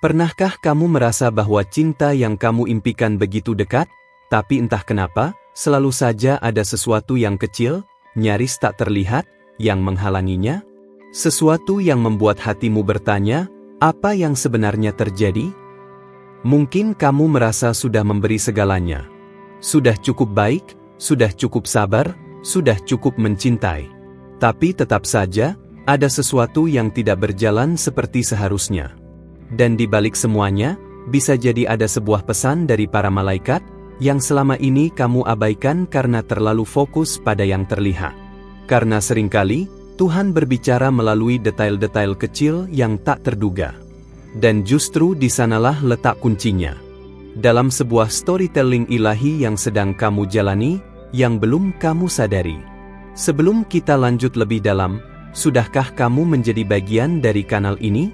Pernahkah kamu merasa bahwa cinta yang kamu impikan begitu dekat, tapi entah kenapa, selalu saja ada sesuatu yang kecil, nyaris tak terlihat, yang menghalanginya? Sesuatu yang membuat hatimu bertanya, apa yang sebenarnya terjadi? Mungkin kamu merasa sudah memberi segalanya. Sudah cukup baik, sudah cukup sabar, sudah cukup mencintai. Tapi tetap saja, ada sesuatu yang tidak berjalan seperti seharusnya. Dan di balik semuanya, bisa jadi ada sebuah pesan dari para malaikat, yang selama ini kamu abaikan karena terlalu fokus pada yang terlihat. Karena seringkali, Tuhan berbicara melalui detail-detail kecil yang tak terduga. Dan justru di sanalah letak kuncinya. Dalam sebuah storytelling ilahi yang sedang kamu jalani, yang belum kamu sadari. Sebelum kita lanjut lebih dalam, sudahkah kamu menjadi bagian dari kanal ini?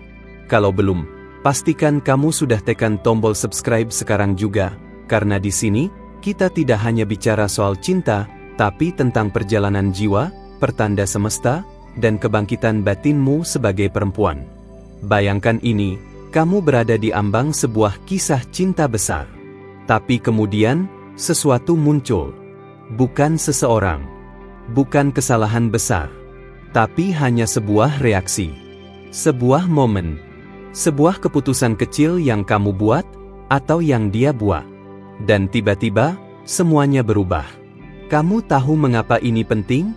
Kalau belum, pastikan kamu sudah tekan tombol subscribe sekarang juga, karena di sini, kita tidak hanya bicara soal cinta, tapi tentang perjalanan jiwa, pertanda semesta, dan kebangkitan batinmu sebagai perempuan. Bayangkan ini, kamu berada di ambang sebuah kisah cinta besar. Tapi kemudian, sesuatu muncul. Bukan seseorang. Bukan kesalahan besar. Tapi hanya sebuah reaksi. Sebuah momen. Sebuah keputusan kecil yang kamu buat, atau yang dia buat. Dan tiba-tiba, semuanya berubah. Kamu tahu mengapa ini penting?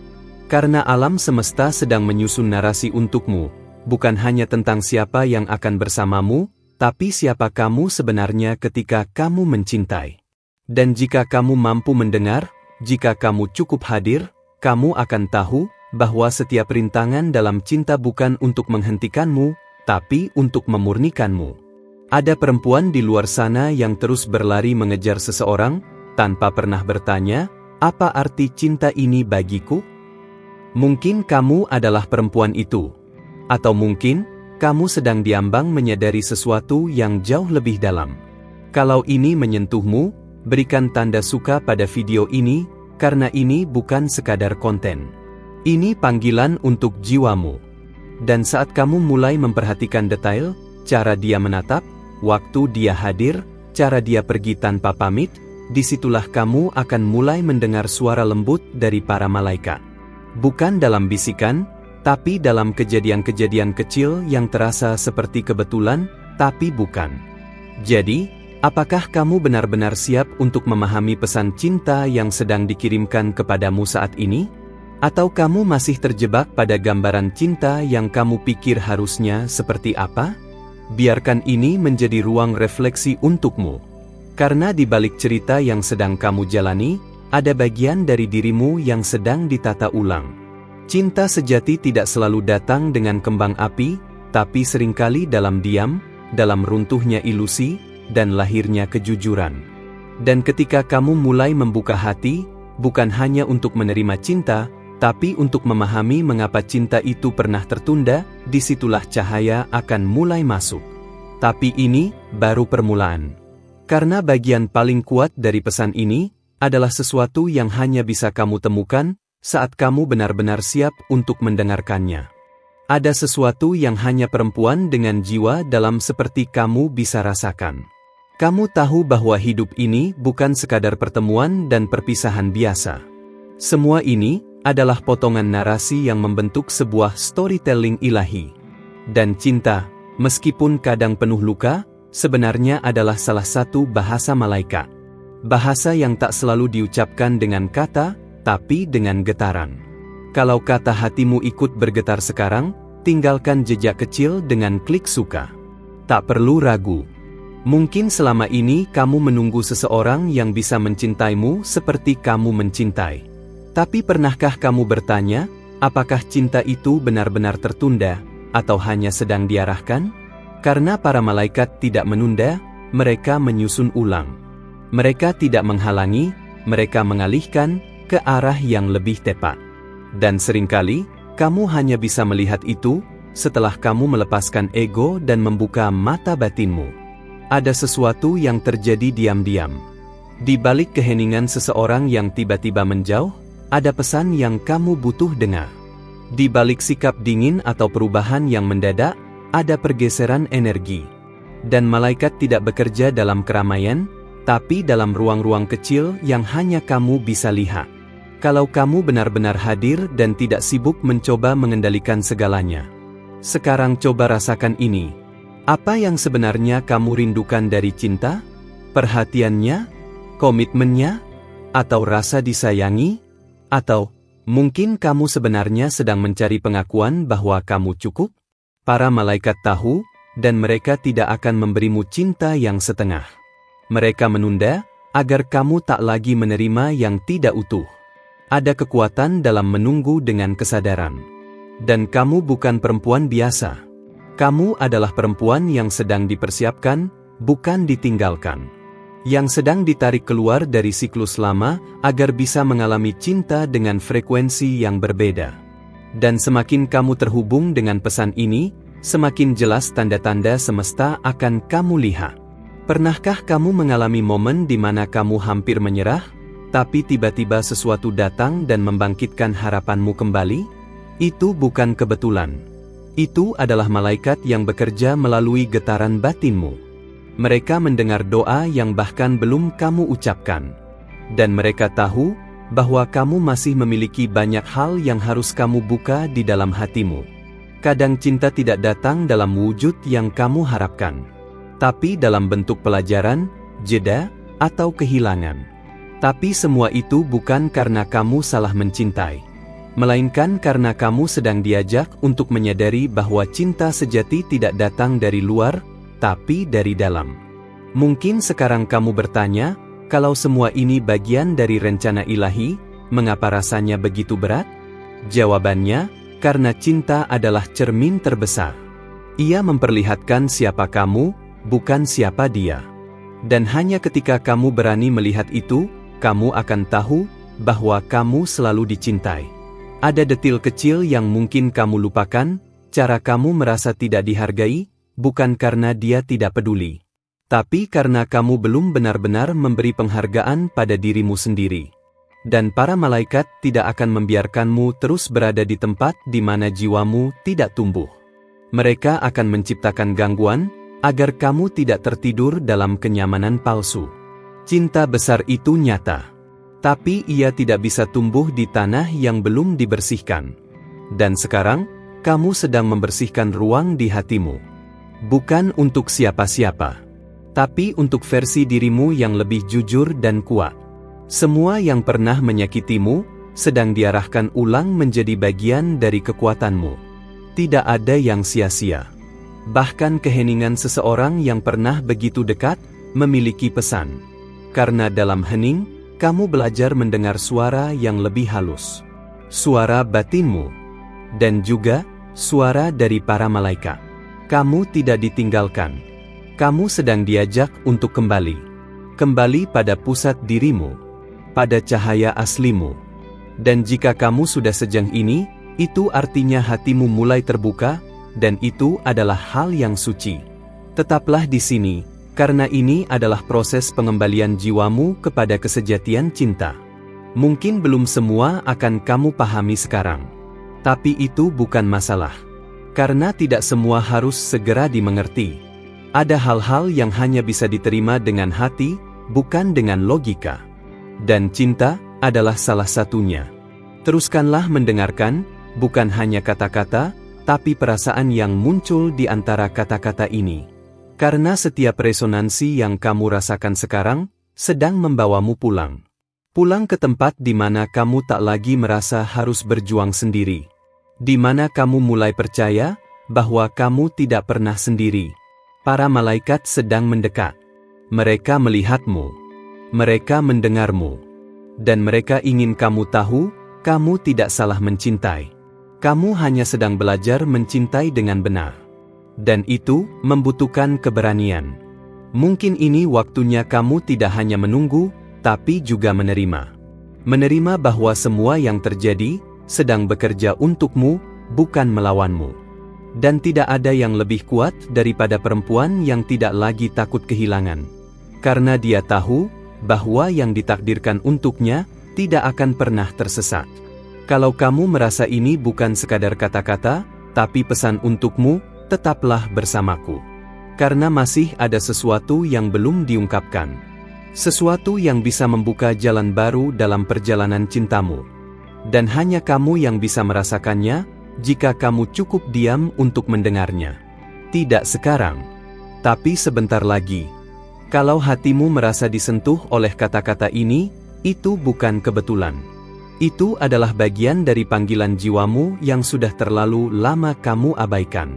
Karena alam semesta sedang menyusun narasi untukmu, bukan hanya tentang siapa yang akan bersamamu, tapi siapa kamu sebenarnya ketika kamu mencintai. Dan jika kamu mampu mendengar, jika kamu cukup hadir, kamu akan tahu bahwa setiap rintangan dalam cinta bukan untuk menghentikanmu, tapi untuk memurnikanmu. Ada perempuan di luar sana yang terus berlari mengejar seseorang, tanpa pernah bertanya, apa arti cinta ini bagiku? Mungkin kamu adalah perempuan itu. Atau mungkin, kamu sedang diambang menyadari sesuatu yang jauh lebih dalam. Kalau ini menyentuhmu, berikan tanda suka pada video ini, karena ini bukan sekadar konten. Ini panggilan untuk jiwamu. Dan saat kamu mulai memperhatikan detail, cara dia menatap, waktu dia hadir, cara dia pergi tanpa pamit, disitulah kamu akan mulai mendengar suara lembut dari para malaikat. Bukan dalam bisikan, tapi dalam kejadian-kejadian kecil yang terasa seperti kebetulan, tapi bukan. Jadi, apakah kamu benar-benar siap untuk memahami pesan cinta yang sedang dikirimkan kepadamu saat ini? Atau kamu masih terjebak pada gambaran cinta yang kamu pikir harusnya seperti apa? Biarkan ini menjadi ruang refleksi untukmu. Karena di balik cerita yang sedang kamu jalani, ada bagian dari dirimu yang sedang ditata ulang. Cinta sejati tidak selalu datang dengan kembang api, tapi seringkali dalam diam, dalam runtuhnya ilusi, dan lahirnya kejujuran. Dan ketika kamu mulai membuka hati, bukan hanya untuk menerima cinta, tapi untuk memahami mengapa cinta itu pernah tertunda, disitulah cahaya akan mulai masuk. Tapi ini baru permulaan. Karena bagian paling kuat dari pesan ini, adalah sesuatu yang hanya bisa kamu temukan, saat kamu benar-benar siap untuk mendengarkannya. Ada sesuatu yang hanya perempuan dengan jiwa dalam seperti kamu bisa rasakan. Kamu tahu bahwa hidup ini bukan sekadar pertemuan dan perpisahan biasa. Semua ini adalah potongan narasi yang membentuk sebuah storytelling ilahi. Dan cinta, meskipun kadang penuh luka, sebenarnya adalah salah satu bahasa malaikat. Bahasa yang tak selalu diucapkan dengan kata, tapi dengan getaran. Kalau kata hatimu ikut bergetar sekarang, tinggalkan jejak kecil dengan klik suka. Tak perlu ragu. Mungkin selama ini kamu menunggu seseorang yang bisa mencintaimu seperti kamu mencintai. Tapi pernahkah kamu bertanya, apakah cinta itu benar-benar tertunda, atau hanya sedang diarahkan? Karena para malaikat tidak menunda, mereka menyusun ulang. Mereka tidak menghalangi, mereka mengalihkan ke arah yang lebih tepat. Dan seringkali, kamu hanya bisa melihat itu, setelah kamu melepaskan ego dan membuka mata batinmu. Ada sesuatu yang terjadi diam-diam. Di balik keheningan seseorang yang tiba-tiba menjauh, ada pesan yang kamu butuh dengar. Di balik sikap dingin atau perubahan yang mendadak, ada pergeseran energi. Dan malaikat tidak bekerja dalam keramaian, tapi dalam ruang-ruang kecil yang hanya kamu bisa lihat. Kalau kamu benar-benar hadir dan tidak sibuk mencoba mengendalikan segalanya. Sekarang coba rasakan ini. Apa yang sebenarnya kamu rindukan dari cinta? Perhatiannya? Komitmennya? Atau rasa disayangi? Atau mungkin kamu sebenarnya sedang mencari pengakuan bahwa kamu cukup? Para malaikat tahu, dan mereka tidak akan memberimu cinta yang setengah. Mereka menunda, agar kamu tak lagi menerima yang tidak utuh. Ada kekuatan dalam menunggu dengan kesadaran. Dan kamu bukan perempuan biasa. Kamu adalah perempuan yang sedang dipersiapkan, bukan ditinggalkan. Yang sedang ditarik keluar dari siklus lama, agar bisa mengalami cinta dengan frekuensi yang berbeda. Dan semakin kamu terhubung dengan pesan ini, semakin jelas tanda-tanda semesta akan kamu lihat. Pernahkah kamu mengalami momen di mana kamu hampir menyerah, tapi tiba-tiba sesuatu datang dan membangkitkan harapanmu kembali? Itu bukan kebetulan. Itu adalah malaikat yang bekerja melalui getaran batinmu. Mereka mendengar doa yang bahkan belum kamu ucapkan. Dan mereka tahu bahwa kamu masih memiliki banyak hal yang harus kamu buka di dalam hatimu. Kadang cinta tidak datang dalam wujud yang kamu harapkan, tapi dalam bentuk pelajaran, jeda, atau kehilangan. Tapi semua itu bukan karena kamu salah mencintai, melainkan karena kamu sedang diajak untuk menyadari bahwa cinta sejati tidak datang dari luar, tapi dari dalam. Mungkin sekarang kamu bertanya, kalau semua ini bagian dari rencana ilahi, mengapa rasanya begitu berat? Jawabannya, karena cinta adalah cermin terbesar. Ia memperlihatkan siapa kamu, bukan siapa dia. Dan hanya ketika kamu berani melihat itu, kamu akan tahu bahwa kamu selalu dicintai. Ada detil kecil yang mungkin kamu lupakan, cara kamu merasa tidak dihargai, bukan karena dia tidak peduli, tapi karena kamu belum benar-benar memberi penghargaan pada dirimu sendiri. Dan para malaikat tidak akan membiarkanmu terus berada di tempat di mana jiwamu tidak tumbuh. Mereka akan menciptakan gangguan, agar kamu tidak tertidur dalam kenyamanan palsu. Cinta besar itu nyata, tapi ia tidak bisa tumbuh di tanah yang belum dibersihkan. Dan sekarang, kamu sedang membersihkan ruang di hatimu. Bukan untuk siapa-siapa, tapi untuk versi dirimu yang lebih jujur dan kuat. Semua yang pernah menyakitimu, sedang diarahkan ulang menjadi bagian dari kekuatanmu. Tidak ada yang sia-sia. Bahkan keheningan seseorang yang pernah begitu dekat, memiliki pesan. Karena dalam hening, kamu belajar mendengar suara yang lebih halus. Suara batinmu. Dan juga, suara dari para malaikat. Kamu tidak ditinggalkan. Kamu sedang diajak untuk kembali. Kembali pada pusat dirimu. Pada cahaya aslimu. Dan jika kamu sudah sejauh ini, itu artinya hatimu mulai terbuka, dan itu adalah hal yang suci. Tetaplah di sini, karena ini adalah proses pengembalian jiwamu kepada kesejatian cinta. Mungkin belum semua akan kamu pahami sekarang. Tapi itu bukan masalah. Karena tidak semua harus segera dimengerti. Ada hal-hal yang hanya bisa diterima dengan hati, bukan dengan logika. Dan cinta adalah salah satunya. Teruskanlah mendengarkan, bukan hanya kata-kata, tapi perasaan yang muncul di antara kata-kata ini. Karena setiap resonansi yang kamu rasakan sekarang, sedang membawamu pulang. Pulang ke tempat di mana kamu tak lagi merasa harus berjuang sendiri. Di mana kamu mulai percaya, bahwa kamu tidak pernah sendiri. Para malaikat sedang mendekat. Mereka melihatmu. Mereka mendengarmu. Dan mereka ingin kamu tahu, kamu tidak salah mencintai. Kamu hanya sedang belajar mencintai dengan benar. Dan itu membutuhkan keberanian. Mungkin ini waktunya kamu tidak hanya menunggu, tapi juga menerima. Menerima bahwa semua yang terjadi, sedang bekerja untukmu, bukan melawanmu. Dan tidak ada yang lebih kuat daripada perempuan yang tidak lagi takut kehilangan. Karena dia tahu, bahwa yang ditakdirkan untuknya, tidak akan pernah tersesat. Kalau kamu merasa ini bukan sekadar kata-kata, tapi pesan untukmu, tetaplah bersamaku. Karena masih ada sesuatu yang belum diungkapkan. Sesuatu yang bisa membuka jalan baru dalam perjalanan cintamu. Dan hanya kamu yang bisa merasakannya, jika kamu cukup diam untuk mendengarnya. Tidak sekarang, tapi sebentar lagi. Kalau hatimu merasa disentuh oleh kata-kata ini, itu bukan kebetulan. Itu adalah bagian dari panggilan jiwamu yang sudah terlalu lama kamu abaikan.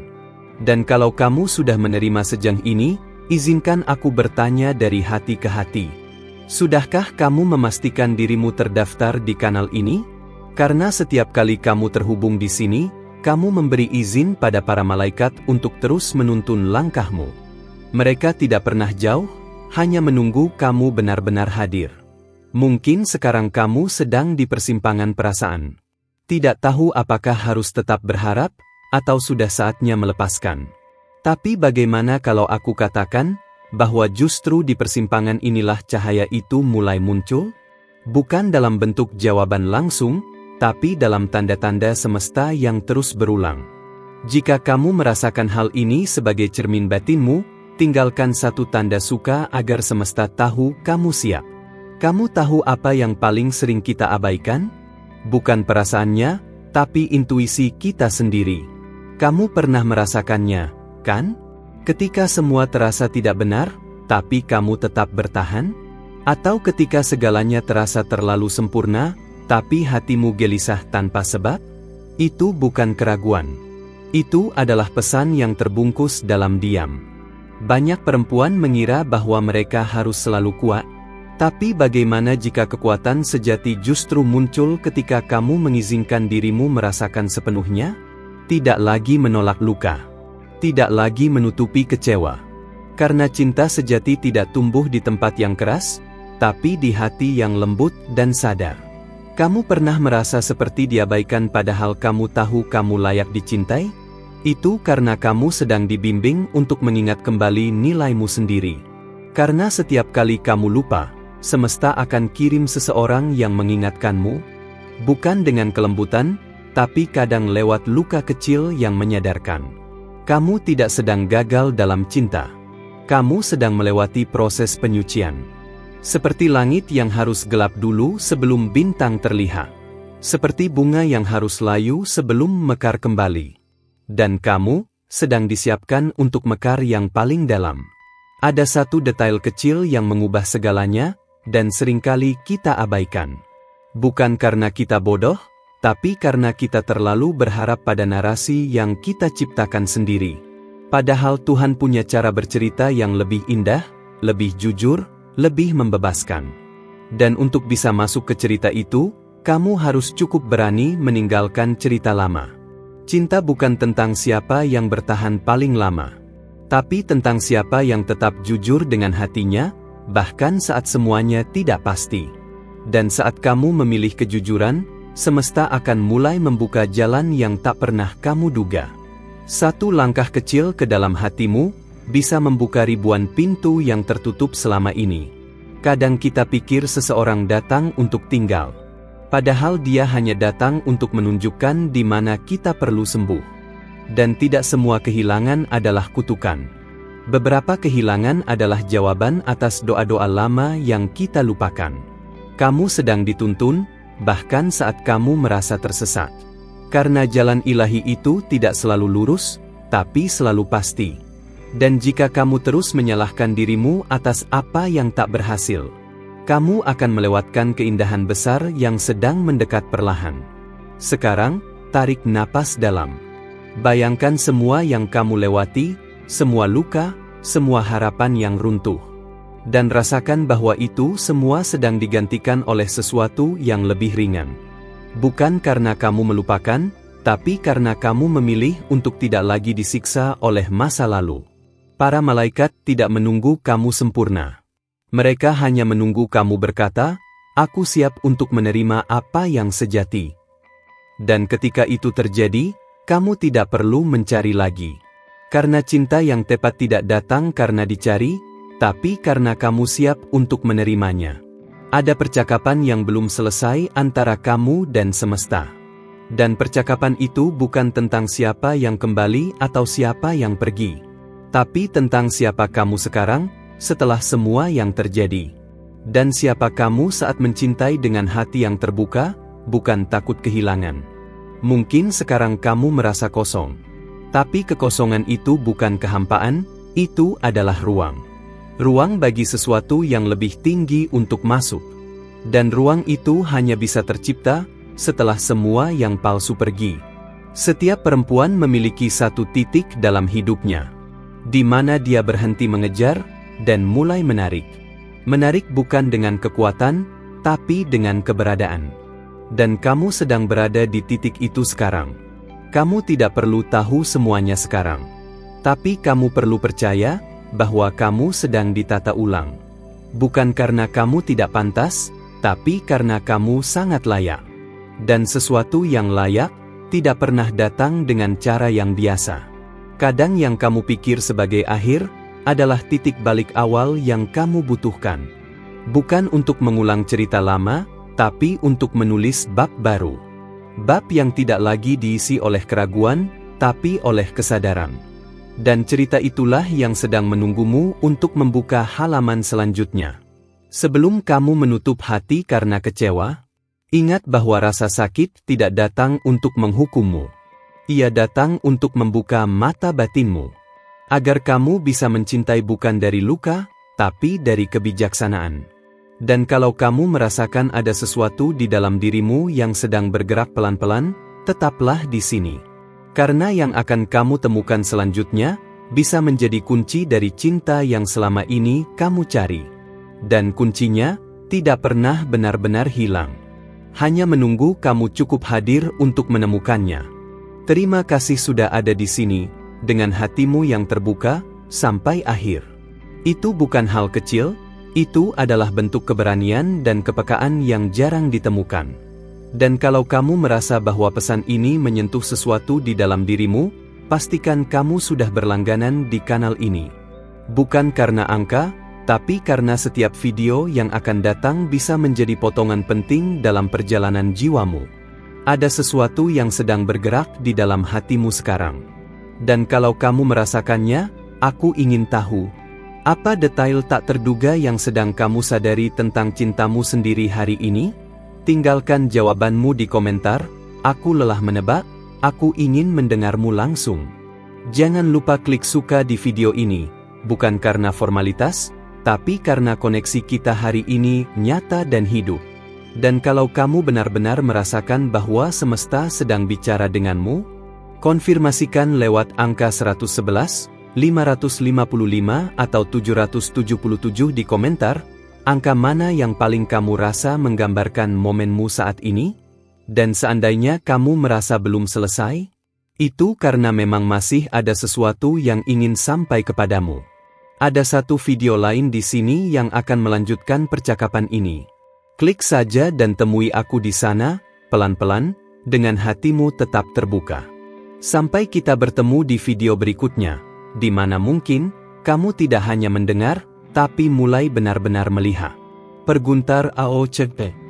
Dan kalau kamu sudah menerima sejauh ini, izinkan aku bertanya dari hati ke hati. Sudahkah kamu memastikan dirimu terdaftar di kanal ini? Karena setiap kali kamu terhubung di sini, kamu memberi izin pada para malaikat untuk terus menuntun langkahmu. Mereka tidak pernah jauh, hanya menunggu kamu benar-benar hadir. Mungkin sekarang kamu sedang di persimpangan perasaan. Tidak tahu apakah harus tetap berharap, atau sudah saatnya melepaskan. Tapi bagaimana kalau aku katakan, bahwa justru di persimpangan inilah cahaya itu mulai muncul? Bukan dalam bentuk jawaban langsung, tapi dalam tanda-tanda semesta yang terus berulang. Jika kamu merasakan hal ini sebagai cermin batinmu, tinggalkan satu tanda suka agar semesta tahu kamu siap. Kamu tahu apa yang paling sering kita abaikan? Bukan perasaannya, tapi intuisi kita sendiri. Kamu pernah merasakannya, kan? Ketika semua terasa tidak benar, tapi kamu tetap bertahan? Atau ketika segalanya terasa terlalu sempurna, tapi hatimu gelisah tanpa sebab? Itu bukan keraguan. Itu adalah pesan yang terbungkus dalam diam. Banyak perempuan mengira bahwa mereka harus selalu kuat. Tapi bagaimana jika kekuatan sejati justru muncul ketika kamu mengizinkan dirimu merasakan sepenuhnya? Tidak lagi menolak luka. Tidak lagi menutupi kecewa. Karena cinta sejati tidak tumbuh di tempat yang keras, tapi di hati yang lembut dan sadar. Kamu pernah merasa seperti diabaikan padahal kamu tahu kamu layak dicintai? Itu karena kamu sedang dibimbing untuk mengingat kembali nilaimu sendiri. Karena setiap kali kamu lupa, semesta akan kirim seseorang yang mengingatkanmu. Bukan dengan kelembutan, tapi kadang lewat luka kecil yang menyadarkan. Kamu tidak sedang gagal dalam cinta. Kamu sedang melewati proses penyucian. Seperti langit yang harus gelap dulu sebelum bintang terlihat. Seperti bunga yang harus layu sebelum mekar kembali. Dan kamu sedang disiapkan untuk mekar yang paling dalam. Ada satu detail kecil yang mengubah segalanya, dan seringkali kita abaikan. Bukan karena kita bodoh, tapi karena kita terlalu berharap pada narasi yang kita ciptakan sendiri. Padahal Tuhan punya cara bercerita yang lebih indah, lebih jujur, lebih membebaskan. Dan untuk bisa masuk ke cerita itu, kamu harus cukup berani meninggalkan cerita lama. Cinta bukan tentang siapa yang bertahan paling lama, tapi tentang siapa yang tetap jujur dengan hatinya, bahkan saat semuanya tidak pasti. Dan saat kamu memilih kejujuran, semesta akan mulai membuka jalan yang tak pernah kamu duga. Satu langkah kecil ke dalam hatimu bisa membuka ribuan pintu yang tertutup selama ini. Kadang kita pikir seseorang datang untuk tinggal. Padahal dia hanya datang untuk menunjukkan di mana kita perlu sembuh. Dan tidak semua kehilangan adalah kutukan. Beberapa kehilangan adalah jawaban atas doa-doa lama yang kita lupakan. Kamu sedang dituntun, bahkan saat kamu merasa tersesat. Karena jalan ilahi itu tidak selalu lurus, tapi selalu pasti. Dan jika kamu terus menyalahkan dirimu atas apa yang tak berhasil, kamu akan melewatkan keindahan besar yang sedang mendekat perlahan. Sekarang, tarik napas dalam. Bayangkan semua yang kamu lewati, semua luka, semua harapan yang runtuh. Dan rasakan bahwa itu semua sedang digantikan oleh sesuatu yang lebih ringan. Bukan karena kamu melupakan, tapi karena kamu memilih untuk tidak lagi disiksa oleh masa lalu. Para malaikat tidak menunggu kamu sempurna. Mereka hanya menunggu kamu berkata, "Aku siap untuk menerima apa yang sejati." Dan ketika itu terjadi, kamu tidak perlu mencari lagi. Karena cinta yang tepat tidak datang karena dicari, tapi karena kamu siap untuk menerimanya. Ada percakapan yang belum selesai antara kamu dan semesta. Dan percakapan itu bukan tentang siapa yang kembali atau siapa yang pergi. tapi tentang siapa kamu sekarang, setelah semua yang terjadi. Dan siapa kamu saat mencintai dengan hati yang terbuka, bukan takut kehilangan. Mungkin sekarang kamu merasa kosong. Tapi kekosongan itu bukan kehampaan, itu adalah ruang. Ruang bagi sesuatu yang lebih tinggi untuk masuk. Dan ruang itu hanya bisa tercipta setelah semua yang palsu pergi. Setiap perempuan memiliki satu titik dalam hidupnya, di mana dia berhenti mengejar dan mulai menarik. Menarik bukan dengan kekuatan, tapi dengan keberadaan. Dan kamu sedang berada di titik itu sekarang. Kamu tidak perlu tahu semuanya sekarang. Tapi kamu perlu percaya bahwa kamu sedang ditata ulang. Bukan karena kamu tidak pantas, tapi karena kamu sangat layak. Dan sesuatu yang layak tidak pernah datang dengan cara yang biasa. Kadang yang kamu pikir sebagai akhir adalah titik balik awal yang kamu butuhkan. Bukan untuk mengulang cerita lama, tapi untuk menulis bab baru. Bab yang tidak lagi diisi oleh keraguan, tapi oleh kesadaran. Dan cerita itulah yang sedang menunggumu untuk membuka halaman selanjutnya. Sebelum kamu menutup hati karena kecewa, ingat bahwa rasa sakit tidak datang untuk menghukummu. Ia datang untuk membuka mata batinmu. Agar kamu bisa mencintai bukan dari luka, tapi dari kebijaksanaan. Dan kalau kamu merasakan ada sesuatu di dalam dirimu yang sedang bergerak pelan-pelan, tetaplah di sini. Karena yang akan kamu temukan selanjutnya, bisa menjadi kunci dari cinta yang selama ini kamu cari. Dan kuncinya, tidak pernah benar-benar hilang. Hanya menunggu kamu cukup hadir untuk menemukannya. Terima kasih sudah ada di sini, dengan hatimu yang terbuka, sampai akhir. Itu bukan hal kecil, itu adalah bentuk keberanian dan kepekaan yang jarang ditemukan. Dan kalau kamu merasa bahwa pesan ini menyentuh sesuatu di dalam dirimu, pastikan kamu sudah berlangganan di kanal ini. Bukan karena angka, tapi karena setiap video yang akan datang bisa menjadi potongan penting dalam perjalanan jiwamu. Ada sesuatu yang sedang bergerak di dalam hatimu sekarang. Dan kalau kamu merasakannya, aku ingin tahu, apa detail tak terduga yang sedang kamu sadari tentang cintamu sendiri hari ini? Tinggalkan jawabanmu di komentar. Aku lelah menebak, aku ingin mendengarmu langsung. Jangan lupa klik suka di video ini, bukan karena formalitas, tapi karena koneksi kita hari ini nyata dan hidup. Dan kalau kamu benar-benar merasakan bahwa semesta sedang bicara denganmu, konfirmasikan lewat angka 111, 555 atau 777 di komentar, angka mana yang paling kamu rasa menggambarkan momenmu saat ini? Dan seandainya kamu merasa belum selesai, itu karena memang masih ada sesuatu yang ingin sampai kepadamu. Ada satu video lain di sini yang akan melanjutkan percakapan ini. Klik saja dan temui aku di sana, pelan-pelan, dengan hatimu tetap terbuka. Sampai kita bertemu di video berikutnya, di mana mungkin kamu tidak hanya mendengar, tapi mulai benar-benar melihat. Perguntar AOCP